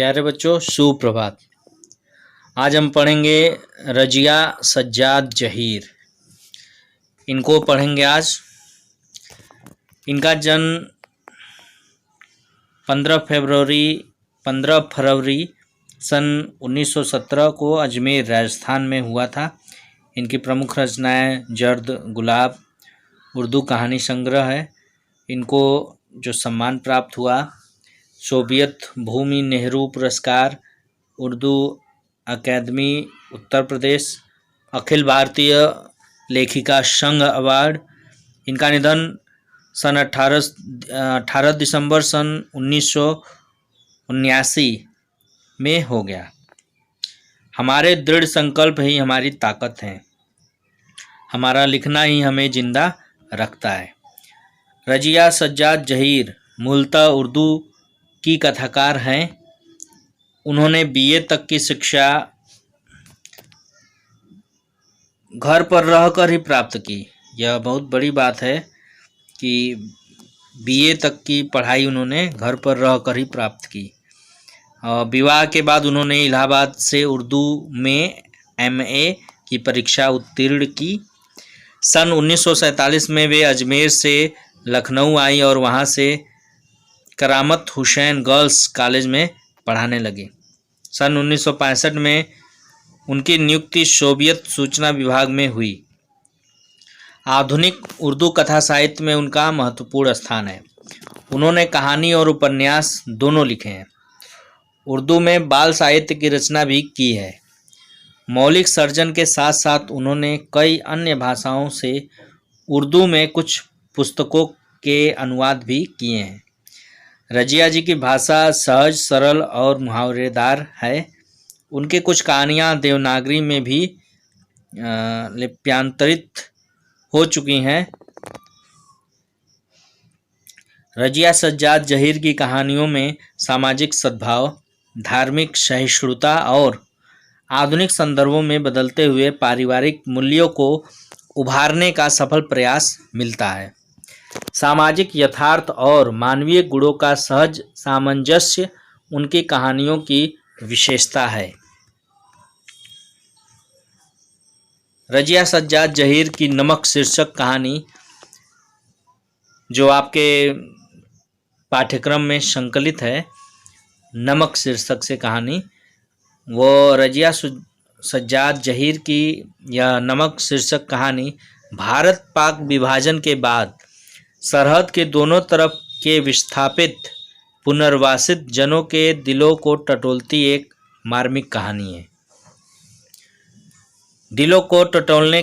प्यारे बच्चों, सुप्रभात। आज हम पढ़ेंगे रजिया सज्जाद जहीर। इनको पढ़ेंगे आज। इनका जन्म 15 फरवरी सन 1917 को अजमेर राजस्थान में हुआ था। इनकी प्रमुख रचनाएं जर्द गुलाब उर्दू कहानी संग्रह है। इनको जो सम्मान प्राप्त हुआ सोवियत भूमि नेहरू पुरस्कार, उर्दू अकादमी उत्तर प्रदेश, अखिल भारतीय लेखिका संघ अवार्ड। इनका निधन सन 18 दिसंबर सन 1979 में हो गया। हमारे दृढ़ संकल्प ही हमारी ताकत है, हमारा लिखना ही हमें जिंदा रखता है। रजिया सज्जाद जहीर मूलतः उर्दू की कथाकार हैं। उन्होंने बीए तक की शिक्षा घर पर रहकर ही प्राप्त की। यह बहुत बड़ी बात है कि बीए तक की पढ़ाई उन्होंने घर पर रहकर ही प्राप्त की। विवाह के बाद उन्होंने इलाहाबाद से उर्दू में एमए की परीक्षा उत्तीर्ण की। सन 1947 में वे अजमेर से लखनऊ आई और वहाँ से करामत हुसैन गर्ल्स कॉलेज में पढ़ाने लगी। सन 1965 में उनकी नियुक्ति सोवियत सूचना विभाग में हुई। आधुनिक उर्दू कथा साहित्य में उनका महत्वपूर्ण स्थान है। उन्होंने कहानी और उपन्यास दोनों लिखे हैं। उर्दू में बाल साहित्य की रचना भी की है। मौलिक सर्जन के साथ साथ उन्होंने कई अन्य भाषाओं से उर्दू में कुछ पुस्तकों के अनुवाद भी किए हैं। रजिया जी की भाषा सहज, सरल और मुहावरेदार है। उनकी कुछ कहानियाँ देवनागरी में भी लिप्यांतरित हो चुकी हैं। रजिया सज्जाद जहीर की कहानियों में सामाजिक सद्भाव, धार्मिक सहिष्णुता और आधुनिक संदर्भों में बदलते हुए पारिवारिक मूल्यों को उभारने का सफल प्रयास मिलता है। सामाजिक यथार्थ और मानवीय गुणों का सहज सामंजस्य उनकी कहानियों की विशेषता है। रजिया सज्जाद जहीर की नमक शीर्षक कहानी, जो आपके पाठ्यक्रम में संकलित है, नमक शीर्षक से कहानी, वो रजिया सज्जाद जहीर की यह नमक शीर्षक कहानी भारत पाक विभाजन के बाद सरहद के दोनों तरफ के विस्थापित पुनर्वासित जनों के दिलों को टटोलती एक मार्मिक कहानी है। दिलों को टटोलने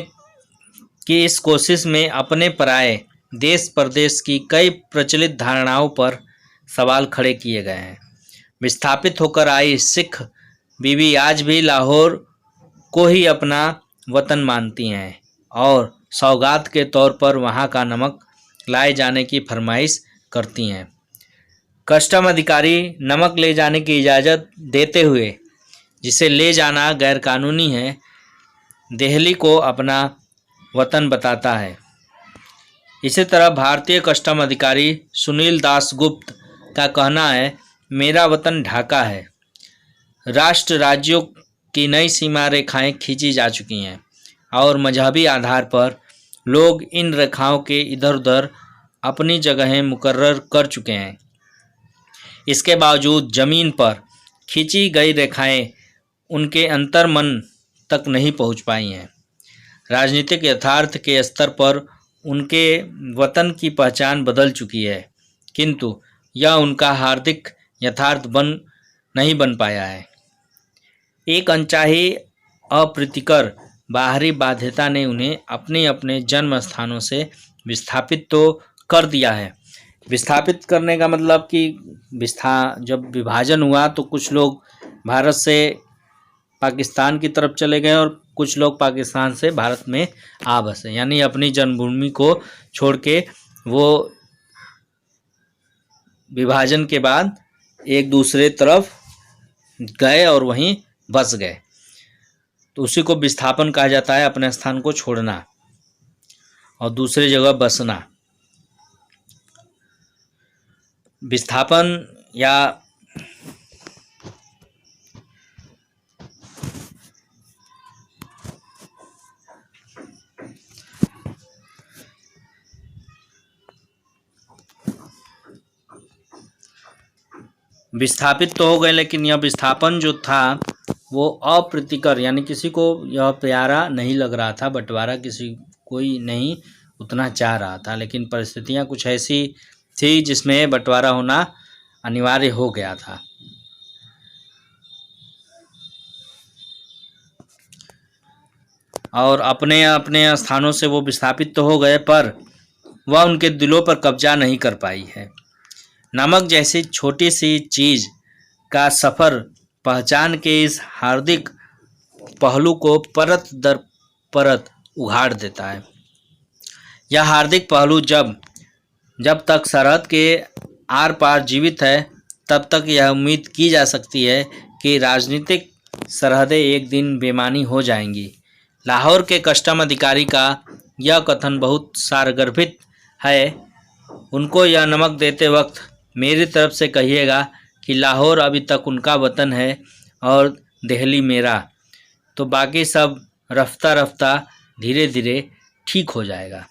की इस कोशिश में अपने पराये देश परदेश की कई प्रचलित धारणाओं पर सवाल खड़े किए गए हैं। विस्थापित होकर आई सिख बीवी आज भी लाहौर को ही अपना वतन मानती हैं और सौगात के तौर पर वहाँ का नमक लाए जाने की फरमाइश करती हैं। कस्टम अधिकारी नमक ले जाने की इजाज़त देते हुए जिसे ले जाना गैरकानूनी है, दिल्ली को अपना वतन बताता है। इसी तरह भारतीय कस्टम अधिकारी सुनील दासगुप्त का कहना है, मेरा वतन ढाका है। राष्ट्र राज्यों की नई सीमा रेखाएं खींची जा चुकी हैं और मजहबी आधार पर लोग इन रेखाओं के इधर उधर अपनी जगहें मुकर्रर कर चुके हैं। इसके बावजूद जमीन पर खींची गई रेखाएं उनके अंतर्मन तक नहीं पहुंच पाई हैं। राजनीतिक यथार्थ के स्तर पर उनके वतन की पहचान बदल चुकी है, किंतु यह उनका हार्दिक यथार्थ नहीं बन पाया है। एक अनचाही अप्रीतिकर बाहरी बाध्यता ने उन्हें अपने अपने जन्म स्थानों से विस्थापित तो कर दिया है। विस्थापित करने का मतलब कि जब विभाजन हुआ तो कुछ लोग भारत से पाकिस्तान की तरफ चले गए और कुछ लोग पाकिस्तान से भारत में आ बसे, यानी अपनी जन्मभूमि को छोड़ के वो विभाजन के बाद एक दूसरे तरफ गए और वहीं बस गए। तो उसी को विस्थापन कहा जाता है, अपने स्थान को छोड़ना और दूसरी जगह बसना। विस्थापन या विस्थापित तो हो गए, लेकिन यह विस्थापन जो था वो अप्रीतिकर, यानी किसी को यह प्यारा नहीं लग रहा था। बंटवारा किसी कोई नहीं उतना चाह रहा था, लेकिन परिस्थितियां कुछ ऐसी थी जिसमें बंटवारा होना अनिवार्य हो गया था। और अपने अपने स्थानों से वो विस्थापित तो हो गए, पर वह उनके दिलों पर कब्जा नहीं कर पाई है। नमक जैसी छोटी सी चीज़ का सफ़र पहचान के इस हार्दिक पहलू को परत दर परत उघाड़ देता है। यह हार्दिक पहलू जब तक सरहद के आर पार जीवित है, तब तक यह उम्मीद की जा सकती है कि राजनीतिक सरहदें एक दिन बेमानी हो जाएंगी। लाहौर के कस्टम अधिकारी का यह कथन बहुत सारगर्भित है। उनको यह नमक देते वक्त मेरी तरफ से कहिएगा कि लाहौर अभी तक उनका वतन है और दिल्ली मेरा, तो बाकी सब रफ्ता रफ्ता धीरे धीरे ठीक हो जाएगा।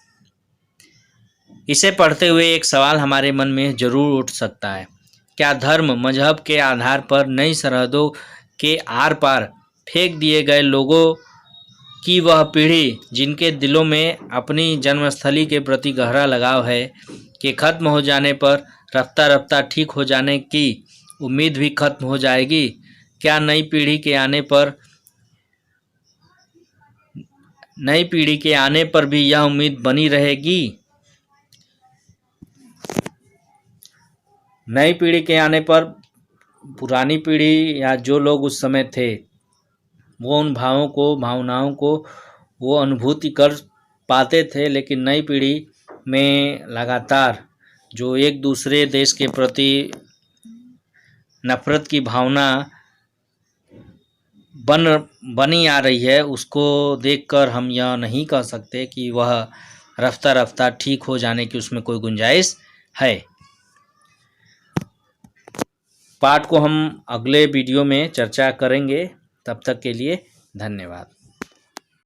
इसे पढ़ते हुए एक सवाल हमारे मन में जरूर उठ सकता है, क्या धर्म मजहब के आधार पर नई सरहदों के आर पार फेंक दिए गए लोगों की वह पीढ़ी, जिनके दिलों में अपनी जन्मस्थली के प्रति गहरा लगाव है, कि खत्म हो जाने पर रफ्ता रफ्ता ठीक हो जाने की उम्मीद भी खत्म हो जाएगी? क्या नई पीढ़ी के आने पर भी यह उम्मीद बनी रहेगी? नई पीढ़ी के आने पर पुरानी पीढ़ी या जो लोग उस समय थे, वो उन भावनाओं को वो अनुभूति कर पाते थे, लेकिन नई पीढ़ी में लगातार जो एक दूसरे देश के प्रति नफरत की भावना बनी आ रही है, उसको देखकर हम यह नहीं कह सकते कि वह रफ्ता रफ्ता ठीक हो जाने की उसमें कोई गुंजाइश है। पाठ को हम अगले वीडियो में चर्चा करेंगे। तब तक के लिए धन्यवाद।